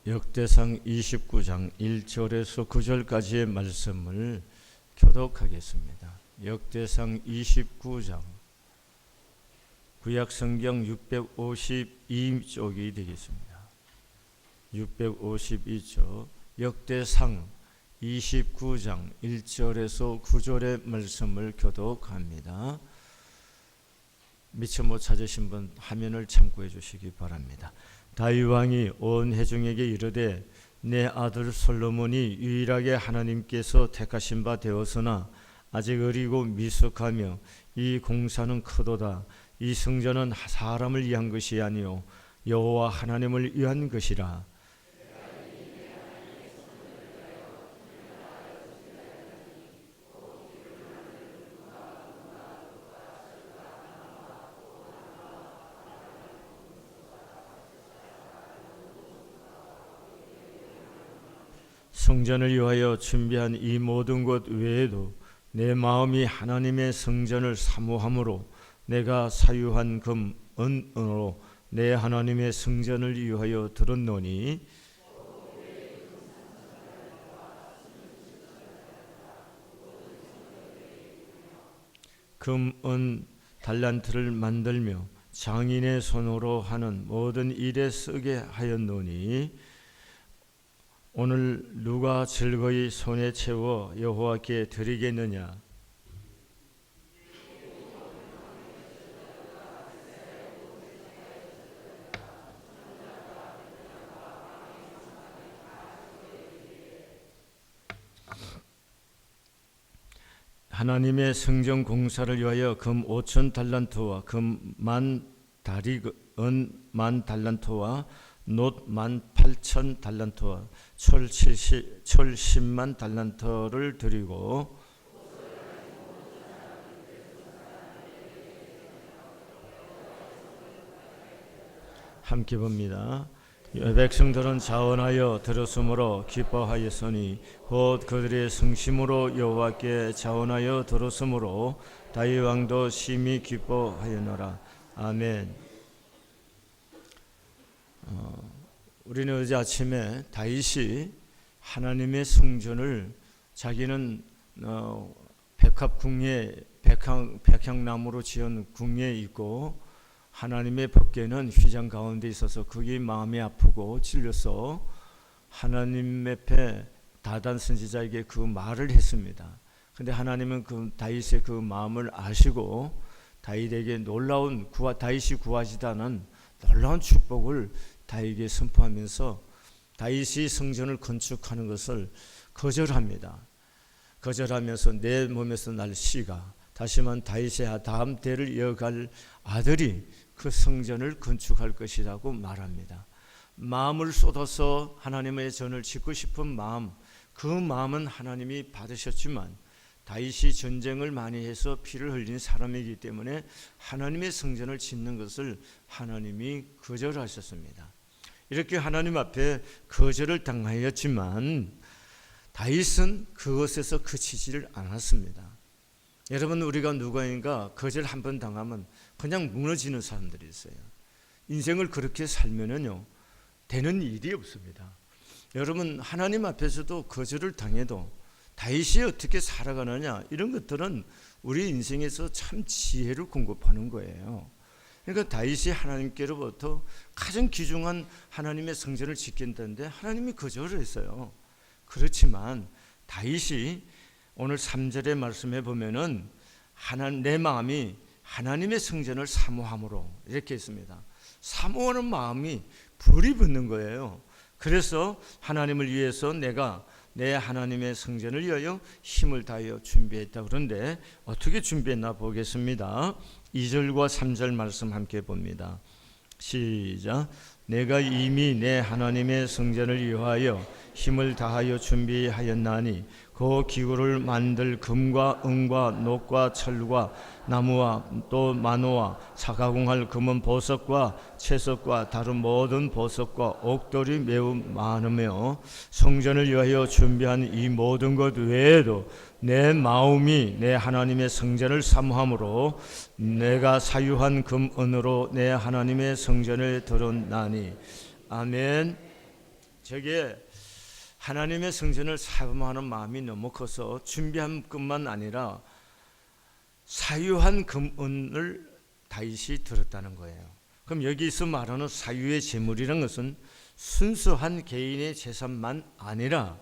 역대상 29장 1절에서 9절까지의 말씀을 교독하겠습니다. 역대상 29장 구약성경 652쪽이 되겠습니다. 652쪽 역대상 29장 1절에서 9절의 말씀을 교독합니다. 미처 못 찾으신 분 화면을 참고해 주시기 바랍니다. 다윗 왕이 온 회중에게 이르되 내 아들 솔로몬이 유일하게 하나님께서 택하신 바 되었으나 아직 어리고 미숙하며 이 공사는 크도다. 이 성전은 사람을 위한 것이 아니요 여호와 하나님을 위한 것이라. 성전을 위하여 준비한 이 모든 것 외에도 내 마음이 하나님의 성전을 사모함으로 내가 사유한 금, 은으로 내 하나님의 성전을 위하여 들었노니 금, 은, 달란트를 만들며 장인의 손으로 하는 모든 일에 쓰게 하였노니 오늘 누가 즐거이 손에 채워 여호와께 드리겠느냐? 하나님의 성전 공사를 위하여 금 5천 달란트와 금 10,000다리, 은 10,000달란트와 놋 18,000달란트와 철 10만 달란트를 드리고 함께 봅니다. 백성들은 자원하여 들었으므로 기뻐하였으니 곧 그들의 성심으로 여호와께 자원하여 들었으므로 다윗 왕도 심히 기뻐하였노라. 아멘. 우리는 어제 아침에 다윗이 하나님의 성전을 자기는 백향나무로 지은 궁예에 있고 하나님의 법궤는 휘장 가운데 있어서 그게 마음이 아프고 찔려서 하나님 앞에 다단 선지자에게 그 말을 했습니다. 그런데 하나님은 그 다윗의 그 마음을 아시고 다윗에게 다윗이 구하지도 않은 놀라운 축복을 다윗에게 선포하면서 다윗이 성전을 건축하는 것을 거절합니다. 거절하면서 내 몸에서 날 씨가 다시 말하면 다윗의 다음 대를 이어갈 아들이 그 성전을 건축할 것이라고 말합니다. 마음을 쏟아서 하나님의 전을 짓고 싶은 마음, 그 마음은 하나님이 받으셨지만 다윗이 전쟁을 많이 해서 피를 흘린 사람이기 때문에 하나님의 성전을 짓는 것을 하나님이 거절하셨습니다. 이렇게 하나님 앞에 거절을 당하였지만 다윗은 그것에서 그치지를 않았습니다. 여러분, 우리가 누구인가 거절 한번 당하면 그냥 무너지는 사람들이 있어요. 인생을 그렇게 살면은요 되는 일이 없습니다. 여러분, 하나님 앞에서도 거절을 당해도 다윗이 어떻게 살아가느냐, 이런 것들은 우리 인생에서 참 지혜를 공급하는 거예요. 그러니까 다윗이 하나님께로부터 가장 귀중한 하나님의 성전을 짓겠다는데 하나님이 거절을 했어요. 그렇지만 다윗이 오늘 3절의 말씀에 보면은 내 마음이 하나님의 성전을 사모함으로 이렇게 했습니다. 사모하는 마음이 불이 붙는 거예요. 그래서 하나님을 위해서 내가 내 하나님의 성전을 위하여 힘을 다하여 준비했다. 그런데 어떻게 준비했나 보겠습니다. 2절과 3절 말씀 함께 봅니다. 시작. 내가 이미 내 하나님의 성전을 위하여 힘을 다하여 준비하였나니 그 기구를 만들 금과 은과 놋과 철과 나무와 또 마노와 사가공할 금은 보석과 채석과 다른 모든 보석과 옥돌이 매우 많으며 성전을 위하여 준비한 이 모든 것 외에도 내 마음이 내 하나님의 성전을 사모함으로 내가 사유한 금은으로 내 하나님의 성전을 드렸나니. 아멘. 저게 하나님의 성전을 사모하는 마음이 너무 커서 준비한 것만 아니라 사유한 금은을 다윗이 들었다는 거예요. 그럼 여기서 말하는 사유의 재물이라는 것은 순수한 개인의 재산만 아니라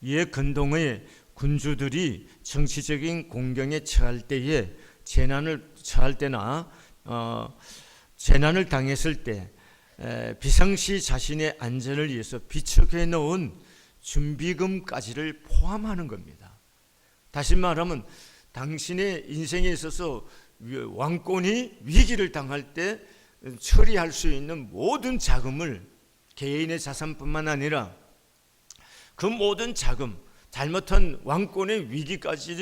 이에 근동의 군주들이 정치적인 공경에 처할 때에 재난을 처할 때나 재난을 당했을 때 비상시 자신의 안전을 위해서 비축해 놓은 준비금까지를 포함하는 겁니다. 다시 말하면 당신의 인생에 있어서 왕권이 위기를 당할 때 처리할 수 있는 모든 자금을, 개인의 자산뿐만 아니라 그 모든 자금, 잘못한 왕권의 위기까지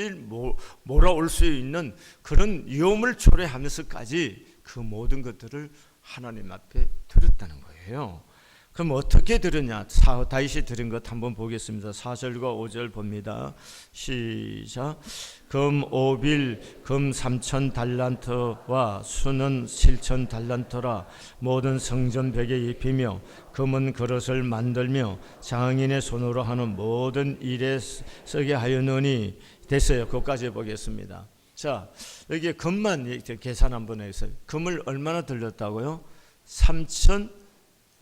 몰아올 수 있는 그런 위험을 초래하면서까지 그 모든 것들을 하나님 앞에 드렸다는 거예요. 그럼 어떻게 들었냐? 다윗이 들은 것 한번 보겠습니다. 4절과 5절 봅니다. 시작. 금 5빌, 금 3천 달란트와 수는 7천 달란트라. 모든 성전 벽에 입히며 금은 그릇을 만들며 장인의 손으로 하는 모든 일에 쓰게 하였느니. 됐어요. 그것까지 보겠습니다. 자, 여기 금만 계산 한번 해서 금을 얼마나 들렸다고요? 3천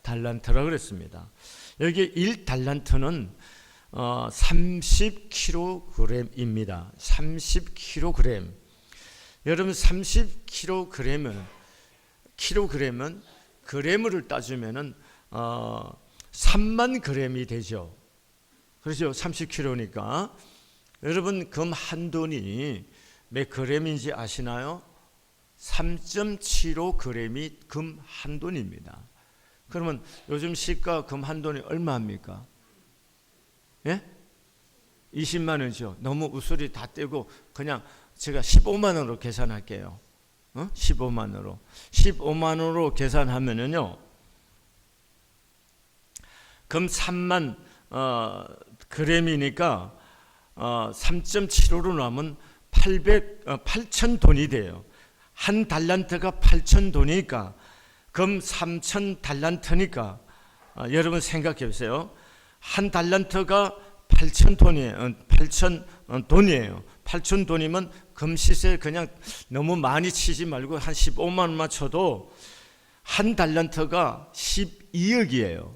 달란트라고 그랬습니다. 여기 1달란트는 30kg입니다. 30kg. 여러분 30kg은 그램을 따지면은 3만 g이 되죠. 그렇죠? 30kg니까. 여러분 금 한 돈이 몇 g인지 아시나요? 3.75g이 금 한 돈입니다. 그러면 요즘 시가 금 한 돈이 얼마입니까? 예? 20만 원이죠. 너무 우수리 다 떼고 그냥 제가 15만 원으로 계산할게요. 15만 원으로. 15만 원으로 계산하면은요. 금 3만 g이니까 3.75로 나면 8천 돈이 돼요. 한 달란트가 8천 돈이니까 금 3천 달란트니까 여러분 생각해 보세요. 한 달란트가 8천 돈이에요. 8천 돈이에요. 8천 돈이면 금 시세 그냥 너무 많이 치지 말고 한 15만 원만 쳐도 한 달란트가 12억이에요.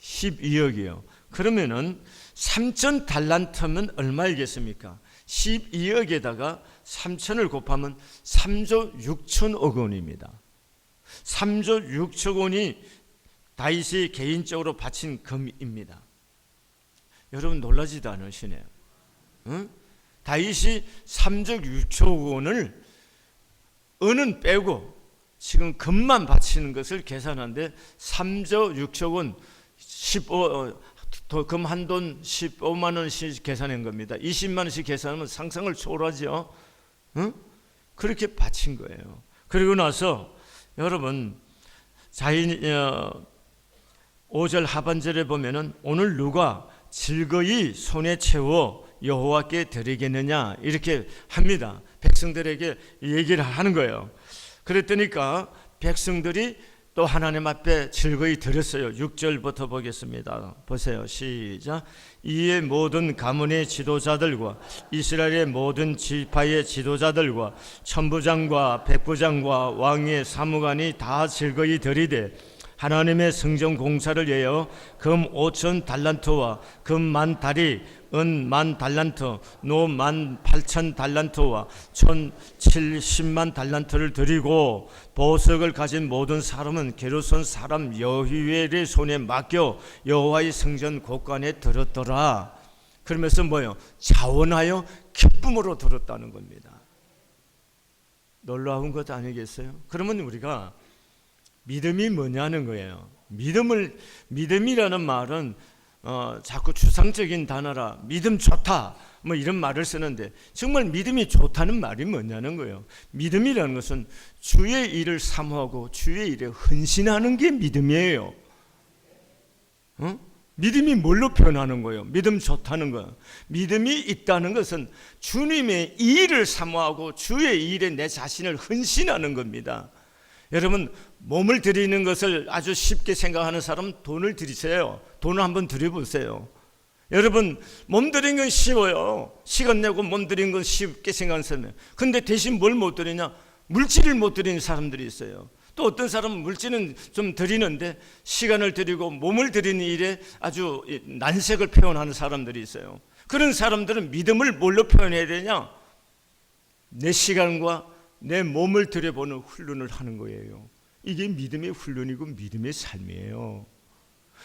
12억이에요. 그러면은 3천 달란트면 얼마이겠습니까? 12억에다가 3천을 곱하면 3조 6천억 원입니다. 3조 6천 원이 다윗이 개인적으로 바친 금입니다. 여러분 놀라지도 않으시네요. 응? 다윗이 3조 6천 원을 은은 빼고 지금 금만 바치는 것을 계산하는데 3조 6천 원 금 한 돈 15만 원씩 계산한 겁니다. 20만 원씩 계산하면 상상을 초월하죠. 응? 그렇게 바친 거예요. 그리고 나서 여러분 5절 하반절에 보면은 오늘 누가 즐거이 손에 채워 여호와께 드리겠느냐 이렇게 합니다. 백성들에게 얘기를 하는 거예요. 그랬더니까 백성들이 또 하나님 앞에 즐거이 드렸어요. 6절부터 보겠습니다. 보세요. 시작. 이에 모든 가문의 지도자들과 이스라엘의 모든 지파의 지도자들과 천부장과 백부장과 왕의 사무관이 다 즐거이 드리되 하나님의 성전 공사를 위하여 금 5천 달란트와 금 10,000다리, 은 10,000달란트, 노 18,000달란트와 1,070만 달란트를 드리고 보석을 가진 모든 사람은 게르손 사람 여휘엘의 손에 맡겨 여호와의 성전 곳간에 들었더라. 그러면서 뭐예요? 자원하여 기쁨으로 들었다는 겁니다. 놀라운 것 아니겠어요? 그러면 우리가 믿음이 뭐냐는 거예요. 믿음이라는 말은 자꾸 추상적인 단어라 믿음 좋다 뭐 이런 말을 쓰는데 정말 믿음이 좋다는 말이 뭐냐는 거예요. 믿음이라는 것은 주의 일을 사모하고 주의 일에 헌신하는 게 믿음이에요. 믿음이 뭘로 표현하는 거예요? 믿음 좋다는 거예요. 믿음이 있다는 것은 주님의 일을 사모하고 주의 일에 내 자신을 헌신하는 겁니다. 여러분 몸을 드리는 것을 아주 쉽게 생각하는 사람은 돈을 드리세요. 돈을 한번 드려보세요. 여러분, 몸 드리는 건 쉬워요. 시간 내고 몸 드리는 건 쉽게 생각하는 사람이에요. 근데 대신 뭘 못 드리냐? 물질을 못 드리는 사람들이 있어요. 또 어떤 사람은 물질은 좀 드리는데 시간을 드리고 몸을 드리는 일에 아주 난색을 표현하는 사람들이 있어요. 그런 사람들은 믿음을 뭘로 표현해야 되냐? 내 시간과 내 몸을 들여보는 훈련을 하는 거예요. 이게 믿음의 훈련이고 믿음의 삶이에요.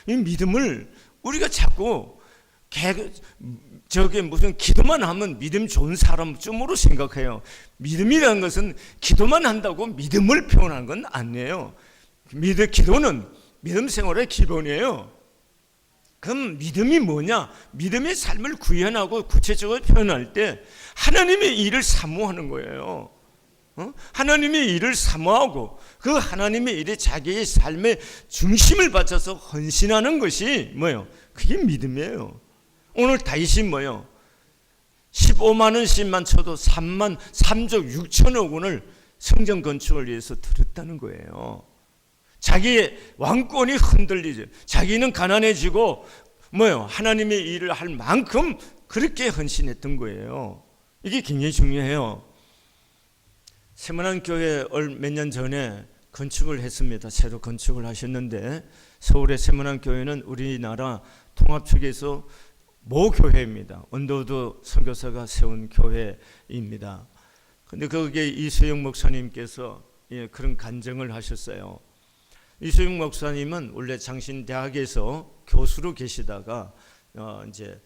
이 믿음을 우리가 자꾸 저게 무슨 기도만 하면 믿음 좋은 사람쯤으로 생각해요. 믿음이라는 것은 기도만 한다고 믿음을 표현하는 건 아니에요. 기도는 믿음 생활의 기본이에요. 그럼 믿음이 뭐냐? 믿음의 삶을 구현하고 구체적으로 표현할 때 하나님의 일을 사모하는 거예요. 하나님의 일을 사모하고 그 하나님의 일에 자기의 삶의 중심을 바쳐서 헌신하는 것이 뭐예요? 그게 믿음이에요. 오늘 다윗이 뭐예요? 15만 원씩만 쳐도 3조 6천억 원을 성전 건축을 위해서 들였다는 거예요. 자기의 왕권이 흔들리죠. 자기는 가난해지고 뭐예요? 하나님의 일을 할 만큼 그렇게 헌신했던 거예요. 이게 굉장히 중요해요. 세문안 교회 몇 년 전에 건축을 했습니다. 새로 건축을 하셨는데 서울의 세문안 교회는 우리나라 통합 측에서 모교회입니다. 언더우드 선교사가 세운 교회입니다. 근데 거기에 이수영 목사님께서 그런 간증을 하셨어요. 이수영 목사님은 원래 장신대학에서 교수로 계시다가 이제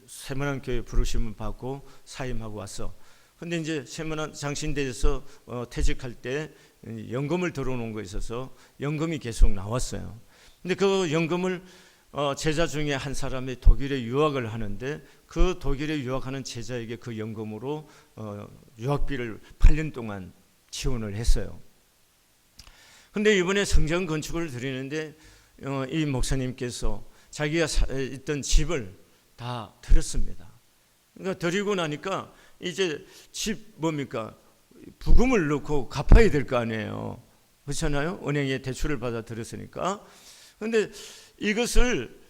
세문안 교회 부르심을 받고 사임하고 왔어. 근데 이제 세문안 장신대에서 퇴직할 때 연금을 들어놓은 거 있어서 연금이 계속 나왔어요. 근데 그 연금을 제자 중에 한 사람이 독일에 유학을 하는데 그 독일에 유학하는 제자에게 그 연금으로 유학비를 8년 동안 지원을 했어요. 근데 이번에 성전 건축을 드리는데 이 목사님께서 자기가 있던 집을 다 드렸습니다. 그러니까 드리고 나니까 이제 집 뭡니까? 부금을 넣고 갚아야 될 거 아니에요. 그렇잖아요? 은행에 대출을 받아 드렸으니까. 근데 이것을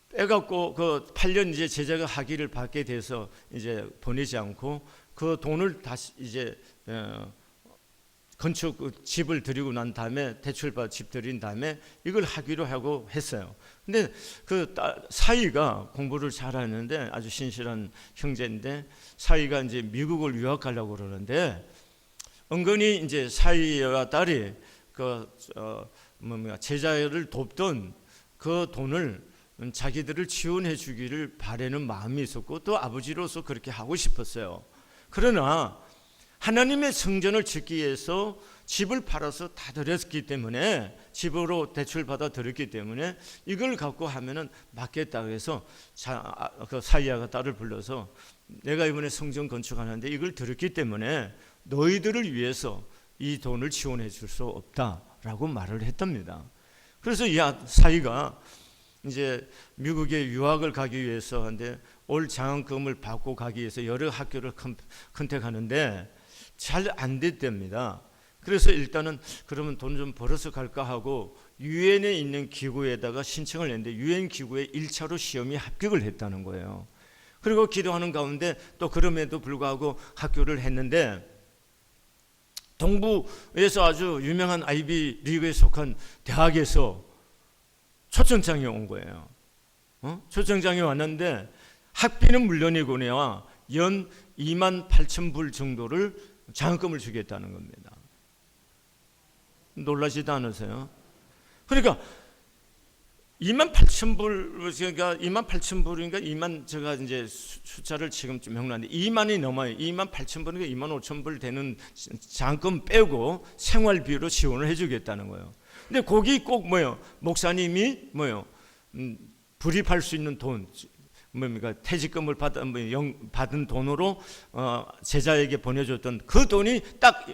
빼갖고 그 8년 이제 제자가 학위를 받게 돼서 이제 보내지 않고 그 돈을 다시 이제 건축 집을 드리고 난 다음에 대출 받아 집 드린 다음에 이걸 하기로 하고 했어요. 근데 그 사위가 공부를 잘하는데 아주 신실한 형제인데 사위가 이제 미국을 유학 가려고 그러는데 은근히 이제 사위와 딸이 제자를 돕던 그 돈을 자기들을 지원해 주기를 바라는 마음이 있었고 또 아버지로서 그렇게 하고 싶었어요. 그러나 하나님의 성전을 짓기 위해서 집을 팔아서 다 드렸기 때문에 집으로 대출 받아 드렸기 때문에 이걸 갖고 하면은 맞겠다고 해서 그 사이아가 딸을 불러서 내가 이번에 성전 건축하는데 이걸 드렸기 때문에 너희들을 위해서 이 돈을 지원해 줄 수 없다라고 말을 했답니다. 그래서 이 사이가 이제 미국에 유학을 가기 위해서 하는데 올 장학금을 받고 가기 위해서 여러 학교를 컨택하는데 잘 안 됐답니다. 그래서 일단은 그러면 돈 좀 벌어서 갈까 하고 유엔에 있는 기구에다가 신청을 했는데 유엔 기구에 1차로 시험에 합격을 했다는 거예요. 그리고 기도하는 가운데 또 그럼에도 불구하고 학교를 했는데 동부에서 아주 유명한 아이비 리그에 속한 대학에서 초청장이 온 거예요. 초청장이 왔는데 학비는 물론이고요 연 2만 8천 불 정도를 장학금을 주겠다는 겁니다. 놀라지도 않으세요? 그러니까 2만 8천 불, 그러니까 2만 8천 불인가 2만 제가 이제 숫자를 지금 좀 명료한데 2만이 넘어요. 2만 8천 불인가 2만 5천 불 되는 장학금 빼고 생활비로 지원을 해주겠다는 거예요. 근데 거기 꼭 뭐요? 목사님이 뭐요? 불입할 수 있는 돈, 뭡니까? 퇴직금을 받은 돈으로 제자에게 보내줬던 그 돈이 딱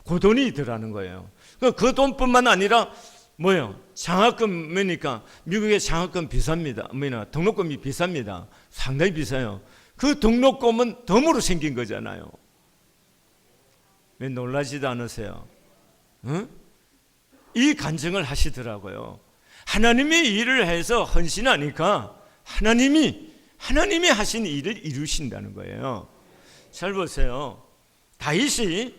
그 돈이더라는 거예요. 그 돈뿐만 아니라 뭐예요? 장학금이니까 미국의 장학금 비쌉니다. 등록금이 비쌉니다. 상당히 비싸요. 그 등록금은 덤으로 생긴 거잖아요. 왜 놀라지도 않으세요? 응? 이 간증을 하시더라고요. 하나님의 일을 해서 헌신하니까 하나님이 하신 일을 이루신다는 거예요. 잘 보세요. 다윗이,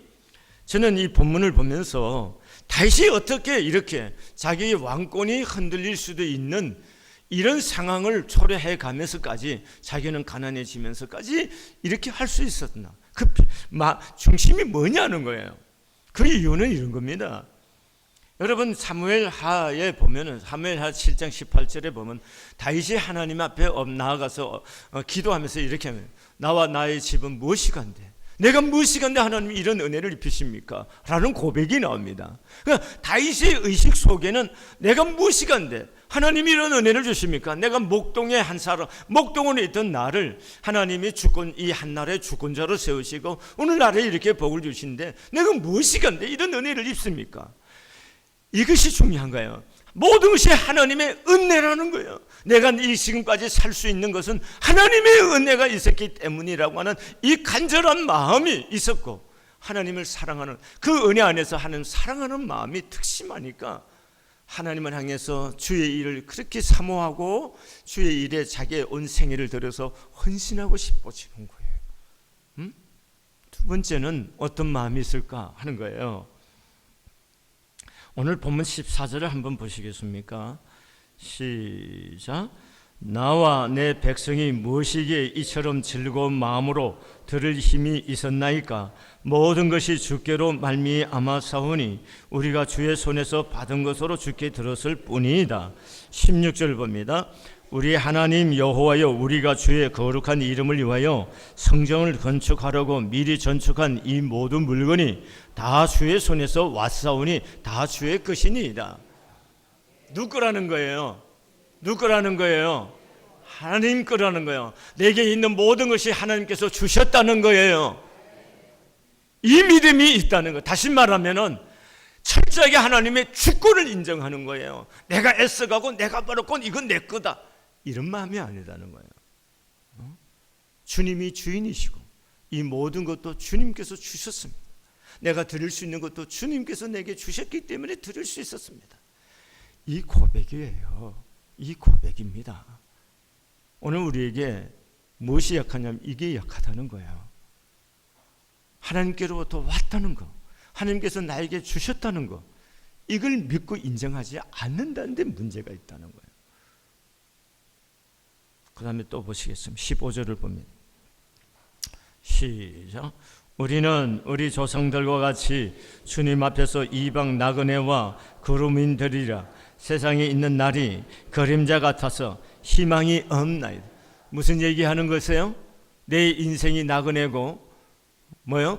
저는 이 본문을 보면서 다윗이 어떻게 이렇게 자기의 왕권이 흔들릴 수도 있는 이런 상황을 초래해 가면서까지 자기는 가난해지면서까지 이렇게 할 수 있었나? 그 중심이 뭐냐는 거예요. 그 이유는 이런 겁니다. 여러분 사무엘하에 보면은 사무엘하 7장 18절에 보면 다윗이 하나님 앞에 나아가서 기도하면서 이렇게 하면 나와 나의 집은 무엇이간데 내가 무엇이간데 하나님이 이런 은혜를 입히십니까? 라는 고백이 나옵니다. 그러니까 다윗의 의식 속에는 내가 무엇이간데 하나님이 이런 은혜를 주십니까? 내가 목동의 한 사람, 목동원에 있던 나를 하나님이 이 한나라의 주권자로 세우시고 오늘날에 이렇게 복을 주시는데 내가 무엇이간데 이런 은혜를 입습니까? 이것이 중요한 거예요. 모든 것이 하나님의 은혜라는 거예요. 내가 이 지금까지 살 수 있는 것은 하나님의 은혜가 있었기 때문이라고 하는 이 간절한 마음이 있었고, 하나님을 사랑하는 그 은혜 안에서 하는 사랑하는 마음이 특심하니까 하나님을 향해서 주의 일을 그렇게 사모하고 주의 일에 자기의 온 생애를 들여서 헌신하고 싶어지는 거예요. 두 번째는 어떤 마음이 있을까 하는 거예요. 오늘 본문 14절을 한번 보시겠습니까? 시작. 나와 내 백성이 무엇이기에 이처럼 즐거운 마음으로 들을 힘이 있었나이까? 모든 것이 주께로 말미암아 사오니 우리가 주의 손에서 받은 것으로 주께 들었을 뿐이다. 16절 봅니다. 우리 하나님 여호와여, 우리가 주의 거룩한 이름을 위하여 성전을 건축하려고 미리 건축한 이 모든 물건이 다 주의 손에서 왔사오니 다 주의 것이니이다. 누구 거라는 거예요? 누구 거라는 거예요? 하나님 거라는 거예요. 내게 있는 모든 것이 하나님께서 주셨다는 거예요. 이 믿음이 있다는 거. 다시 말하면은 철저하게 하나님의 주권을 인정하는 거예요. 내가 애써가고 내가 벌었고 이건 내 거다, 이런 마음이 아니라는 거예요. 주님이 주인이시고 이 모든 것도 주님께서 주셨습니다. 내가 드릴 수 있는 것도 주님께서 내게 주셨기 때문에 드릴 수 있었습니다. 이 고백이에요. 이 고백입니다. 오늘 우리에게 무엇이 약하냐면 이게 약하다는 거예요. 하나님께로부터 왔다는 거, 하나님께서 나에게 주셨다는 거, 이걸 믿고 인정하지 않는다는 데 문제가 있다는 거예요. 그 다음에 또 보시겠습니다. 15절을 봅니다. 시작. 우리는 우리 조상들과 같이 주님 앞에서 이방 나그네와 거루민들이라 세상에 있는 날이 그림자 같아서 희망이 없나이다. 무슨 얘기하는 것이에요? 내 인생이 나그네고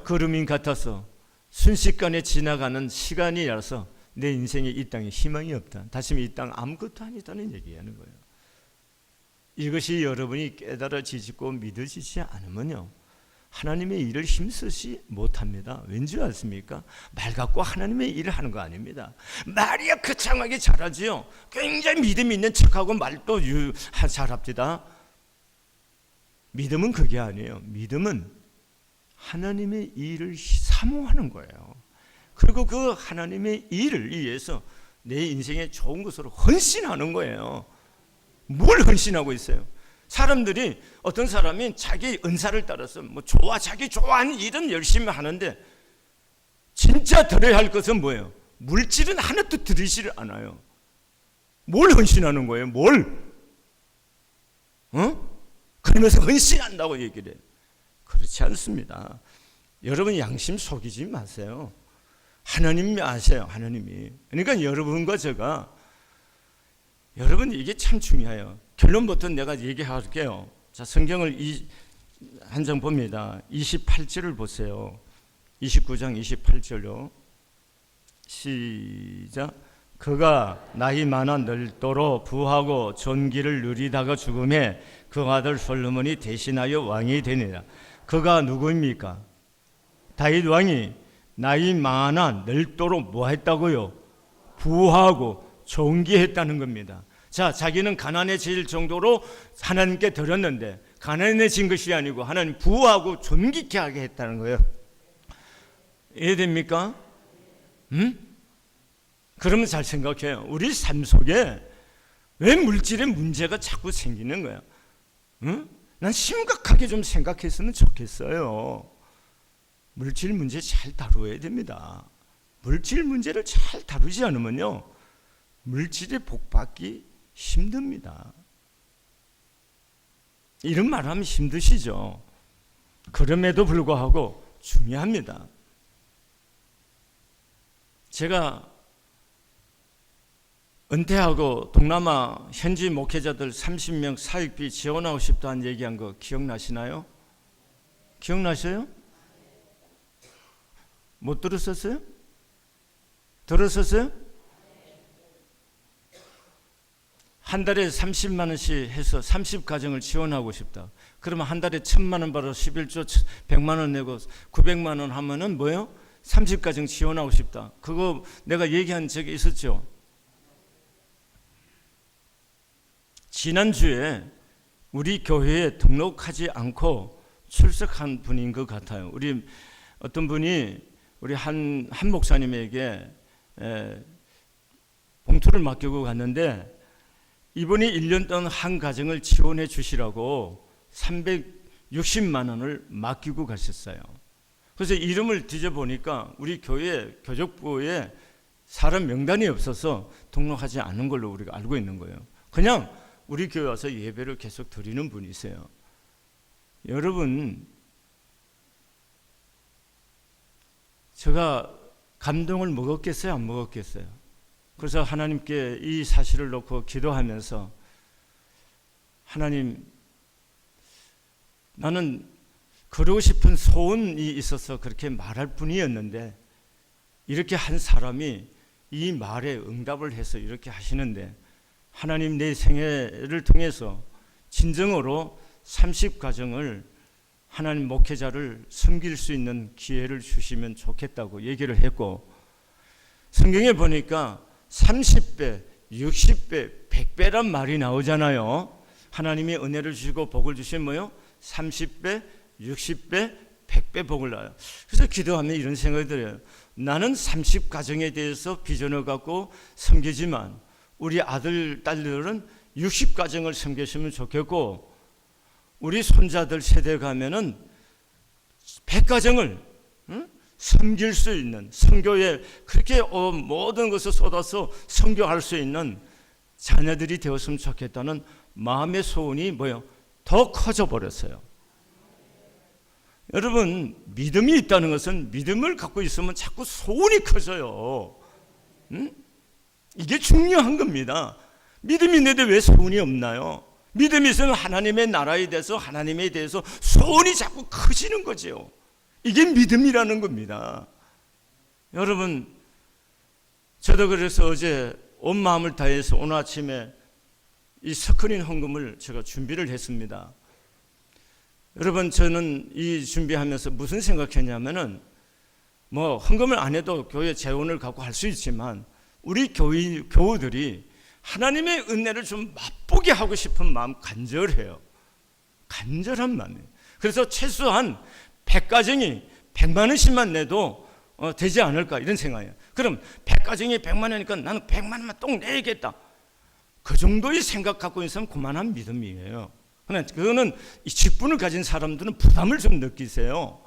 거루민 같아서 순식간에 지나가는 시간이라서 내 인생에 이 땅에 희망이 없다. 다시 이 땅 아무것도 아니다는 얘기하는 거예요. 이것이 여러분이 깨달아지고 믿어지지 않으면요, 하나님의 일을 힘쓰지 못합니다. 왠지 아십니까? 말 갖고 하나님의 일을 하는 거 아닙니다. 말이야 거창하게 잘하지요. 굉장히 믿음이 있는 척하고 말도 잘합니다. 믿음은 그게 아니에요. 믿음은 하나님의 일을 사모하는 거예요. 그리고 그 하나님의 일을 위해서 내 인생에 좋은 것으로 헌신하는 거예요. 뭘 헌신하고 있어요? 사람들이, 어떤 사람이 자기 은사를 따라서 자기 좋아하는 일은 열심히 하는데 진짜 들어야 할 것은 뭐예요? 물질은 하나도 들이지를 않아요. 뭘 헌신하는 거예요? 뭘? 그러면서 헌신한다고 얘기를 해요. 그렇지 않습니다. 여러분 양심 속이지 마세요. 하나님이 아세요. 하나님이. 그러니까 여러분과 제가, 여러분 이게 참 중요해요. 결론부터 내가 얘기할게요. 자, 성경을 한 장 봅니다. 28절을 보세요. 29장 28절로 시작. 그가 나이 많아 늙도록 부하고 존귀를 누리다가 죽음에 그 아들 솔로몬이 대신하여 왕이 되니라. 그가 누구입니까? 다윗 왕이 나이 많아 늙도록 뭐 했다고요? 부하고 존귀했다는 겁니다. 자, 자기는 가난해질 정도로 하나님께 드렸는데 가난해진 것이 아니고 하나님 부하고 존귀케 하게 했다는 거예요. 이해됩니까? 그러면 잘 생각해요. 우리 삶 속에 왜 물질의 문제가 자꾸 생기는 거야? 응? 난 심각하게 좀 생각했으면 좋겠어요. 물질 문제 잘 다루어야 됩니다. 물질 문제를 잘 다루지 않으면요, 물질의 복받기 힘듭니다. 이런 말 하면 힘드시죠? 그럼에도 불구하고 중요합니다. 제가 은퇴하고 동남아 현지 목회자들 30명 사역비 지원하고 싶다는 얘기한 거 기억나시나요? 기억나셔요? 못 들었었어요? 들었었어요? 한 달에 30만 원씩 해서 30가정을 지원하고 싶다. 그러면 한 달에 1,000만 원 벌어 11조 100만 원 내고 900만 원 하면은 뭐예요? 30가정 지원하고 싶다. 그거 내가 얘기한 적이 있었죠. 지난주에 우리 교회에 등록하지 않고 출석한 분인 것 같아요. 우리 어떤 분이 우리 한 목사님에게 봉투를 맡기고 갔는데, 이분이 1년 동안 한 가정을 지원해 주시라고 360만 원을 맡기고 가셨어요. 그래서 이름을 뒤져보니까 우리 교회 교적부에 사람 명단이 없어서 등록하지 않은 걸로 우리가 알고 있는 거예요. 그냥 우리 교회 와서 예배를 계속 드리는 분이세요. 여러분, 제가 감동을 먹었겠어요? 안 먹었겠어요? 그래서 하나님께 이 사실을 놓고 기도하면서, 하나님, 나는 그러고 싶은 소원이 있어서 그렇게 말할 뿐이었는데, 이렇게 한 사람이 이 말에 응답을 해서 이렇게 하시는데, 하나님, 내 생애를 통해서 진정으로 30가정을 하나님 목회자를 섬길 수 있는 기회를 주시면 좋겠다고 얘기를 했고, 성경에 보니까 30배, 60배, 100배란 말이 나오잖아요. 하나님이 은혜를 주시고 복을 주시면 뭐요? 30배, 60배, 100배 복을 놔요. 그래서 기도하면 이런 생각이 들어요. 나는 30가정에 대해서 비전을 갖고 섬기지만 우리 아들, 딸들은 60가정을 섬겼으면 좋겠고, 우리 손자들 세대 가면은 100가정을 섬길 수 있는, 선교에 그렇게 모든 것을 쏟아서 선교할 수 있는 자녀들이 되었으면 좋겠다는 마음의 소원이 뭐예요? 더 커져 버렸어요. 여러분, 믿음이 있다는 것은 믿음을 갖고 있으면 자꾸 소원이 커져요. 이게 중요한 겁니다. 믿음이 있는데 왜 소원이 없나요? 믿음이 있으면 하나님의 나라에 대해서, 하나님에 대해서 소원이 자꾸 커지는 거죠. 이게 믿음이라는 겁니다. 여러분, 저도 그래서 어제 온 마음을 다해서 오늘 아침에 이 스크린 헌금을 제가 준비를 했습니다. 여러분, 저는 이 준비하면서 무슨 생각했냐면은, 뭐 헌금을 안 해도 교회 재원을 갖고 할 수 있지만 우리 교우들이 하나님의 은혜를 좀 맛보게 하고 싶은 마음 간절해요. 간절한 마음이에요. 그래서 최소한 100가정이 100만 원씩만 내도 되지 않을까 이런 생각이에요. 그럼 100가정이 100만 원이니까 나는 100만 원만 똥 내야겠다. 그 정도의 생각 갖고 있으면 그만한 믿음이에요. 그러나 그거는 이 직분을 가진 사람들은 부담을 좀 느끼세요.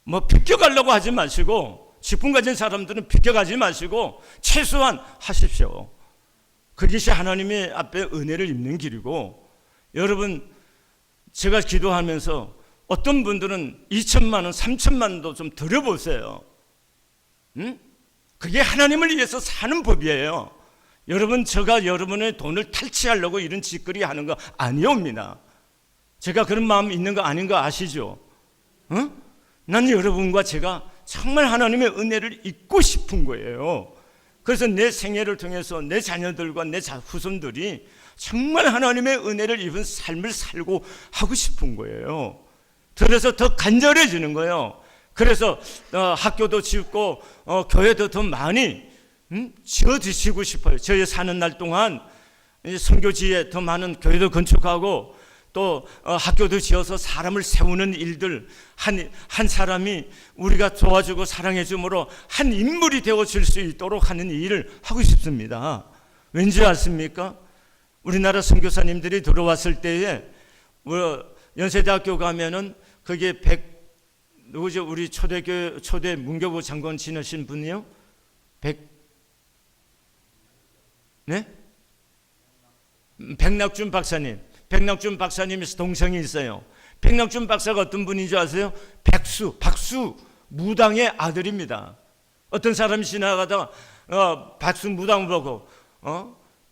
뭐 비껴가려고 하지 마시고, 직분 가진 사람들은 비껴가지 마시고 최소한 하십시오. 그것이 하나님의 앞에 은혜를 입는 길이고, 여러분, 제가 기도하면서 어떤 분들은 2천만 원, 3천만 원도 좀 드려보세요. 그게 하나님을 위해서 사는 법이에요. 여러분, 제가 여러분의 돈을 탈취하려고 이런 짓거리 하는 거 아니옵니다. 제가 그런 마음 있는 거 아닌 거 아시죠? 난 여러분과 제가 정말 하나님의 은혜를 잊고 싶은 거예요. 그래서 내 생애를 통해서 내 자녀들과 내 후손들이 정말 하나님의 은혜를 입은 삶을 살고 하고 싶은 거예요. 그래서 더 간절해지는 거예요. 그래서 학교도 짓고 교회도 더 많이 지어지시고 싶어요. 저희 사는 날 동안 선교지에 더 많은 교회도 건축하고 또 학교도 지어서 사람을 세우는 일들, 한 사람이 우리가 도와주고 사랑해 줌으로 한 인물이 되어줄 수 있도록 하는 일을 하고 싶습니다. 왠지 아십니까? 우리나라 선교사님들이 들어왔을 때에 연세대학교 가면은 그게 누구죠? 우리 초대 문교부 장관 지내신 분이요? 백낙준 박사님. 백낙준 박사님이 동생이 있어요. 백낙준 박사가 어떤 분인지 아세요? 박수 무당의 아들입니다. 어떤 사람이 지나가다가 박수 무당 보고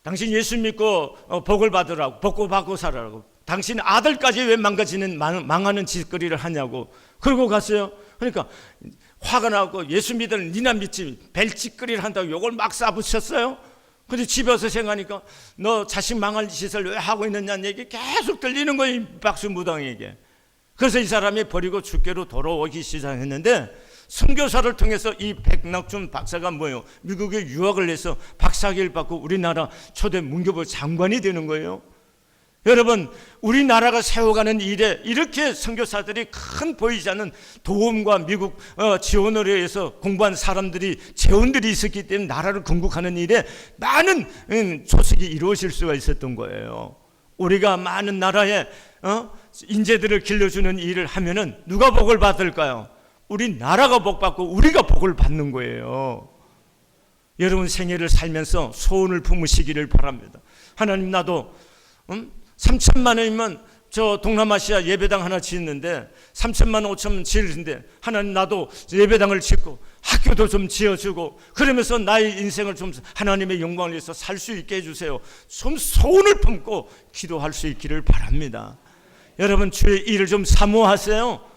당신 예수 믿고 복을 받으라고, 복고 받고 살아라고, 당신 아들까지 왜 망하는 짓거리를 하냐고 그러고 갔어요. 그러니까 화가 나고 예수 믿을 니나 믿지 벨짓거리를 한다고 욕을 막 쏴붙였어요. 근데 집에 와서 생각하니까 너 자식 망할 짓을 왜 하고 있느냐는 얘기 계속 들리는 거예요, 박수 무당에게. 그래서 이 사람이 버리고 주께로 돌아오기 시작했는데, 선교사를 통해서 이 백낙준 박사가 뭐예요? 미국에 유학을 해서 박사학위를 받고 우리나라 초대 문교부 장관이 되는 거예요. 여러분, 우리나라가 세워가는 일에 이렇게 선교사들이 큰 보이지 않는 도움과 미국 지원을 위해서 공부한 사람들이, 재원들이 있었기 때문에 나라를 건국하는 일에 많은 소식이 이루어질 수가 있었던 거예요. 우리가 많은 나라에 인재들을 길러주는 일을 하면은 누가 복을 받을까요? 우리나라가 복 받고 우리가 복을 받는 거예요. 여러분 생애를 살면서 소원을 품으시기를 바랍니다. 하나님, 나도 3천만 원이면 저 동남아시아 예배당 하나 짓는데 3천만 5천 지는데, 하나님 나도 예배당을 짓고 학교도 좀 지어주고 그러면서 나의 인생을 좀 하나님의 영광을 위해서 살 수 있게 해주세요. 좀 소원을 품고 기도할 수 있기를 바랍니다. 여러분, 주의 일을 좀 사모하세요.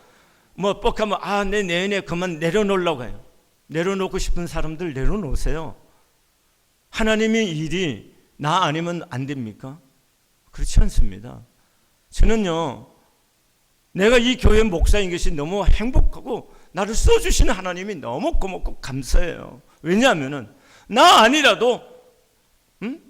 뭐 뻑하면 내 내년에 그만 내려놓으려고 해요. 내려놓고 싶은 사람들 내려놓으세요. 하나님의 일이 나 아니면 안 됩니까? 그렇지 않습니다. 저는요, 내가 이 교회 목사인 것이 너무 행복하고 나를 써주시는 하나님이 너무 고맙고 감사해요. 왜냐하면은 나 아니라도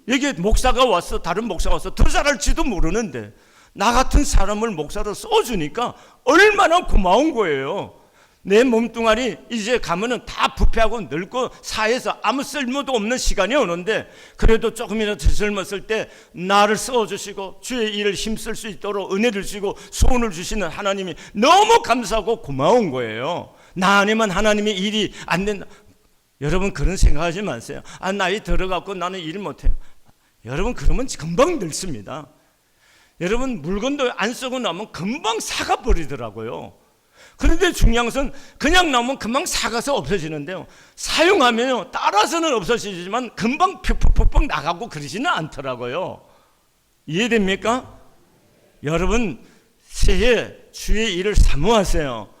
여기 목사가 와서, 다른 목사가 와서 더 잘할지도 모르는데 나 같은 사람을 목사로 써주니까 얼마나 고마운 거예요. 내 몸뚱아리 이제 가면은 다 부패하고 늙고 사회에서 아무 쓸모도 없는 시간이 오는데, 그래도 조금이라도 젊었을 때 나를 써주시고 주의 일을 힘쓸 수 있도록 은혜를 주시고 소원을 주시는 하나님이 너무 감사하고 고마운 거예요. 나 아니면 하나님의 일이 안 된다. 여러분, 그런 생각하지 마세요. 나이 들어갖고 나는 일 못해요. 여러분, 그러면 금방 늙습니다. 여러분, 물건도 안 쓰고 나면 금방 사가버리더라고요. 그런데 중요한 것은 그냥 나오면 금방 사가서 없어지는데요, 사용하면요 따라서는 없어지지만 금방 푹푹푹 나가고 그러지는 않더라고요. 이해됩니까? 여러분, 새해 주의 일을 사모하세요.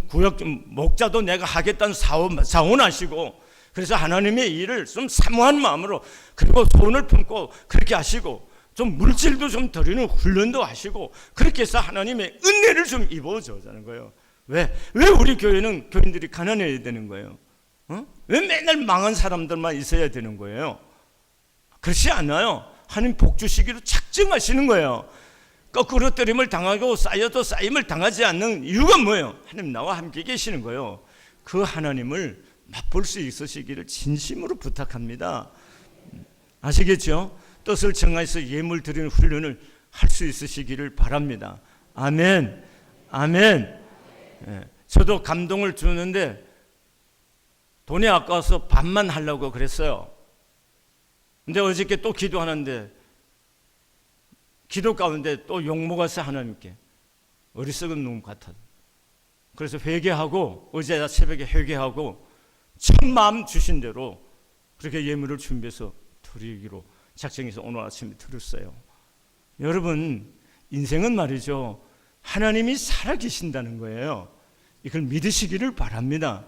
구역 목자도 내가 하겠다는 사원하시고, 그래서 하나님의 일을 좀 사모한 마음으로, 그리고 소원을 품고 그렇게 하시고, 좀 물질도 좀 드리는 훈련도 하시고, 그렇게 해서 하나님의 은혜를 좀 입어주자는 거예요. 왜 우리 교회는 교인들이 가난해야 되는 거예요? 왜 맨날 망한 사람들만 있어야 되는 거예요? 그렇지 않아요. 하나님 복 주시기로 작정하시는 거예요. 거꾸로 뜨림을 당하고 쌓여도 쌓임을 당하지 않는 이유가 뭐예요? 하나님 나와 함께 계시는 거예요. 그 하나님을 맛볼 수 있으시기를 진심으로 부탁합니다. 아시겠죠? 뜻을 정하여서 예물 드리는 훈련을 할 수 있으시기를 바랍니다. 아멘. 아멘. 저도 감동을 주는데 돈이 아까워서 반만 하려고 그랬어요. 근데 어저께 또 기도하는데 기도 가운데 또 욕먹었어요. 하나님께. 어리석은 놈 같아. 그래서 회개하고, 어제 새벽에 회개하고 첫 마음 주신 대로 그렇게 예물을 준비해서 드리기로 작정해서 오늘 아침에 들었어요. 여러분, 인생은 말이죠, 하나님이 살아계신다는 거예요. 이걸 믿으시기를 바랍니다.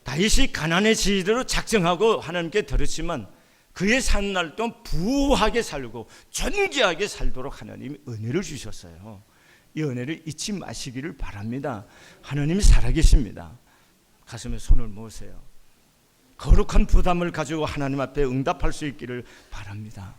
다윗이 가난해지도록 작정하고 하나님께 드렸지만 그의 사는 날 동안 부하게 살고 존귀하게 살도록 하나님이 은혜를 주셨어요. 이 은혜를 잊지 마시기를 바랍니다. 하나님이 살아계십니다. 가슴에 손을 모으세요. 거룩한 부담을 가지고 하나님 앞에 응답할 수 있기를 바랍니다.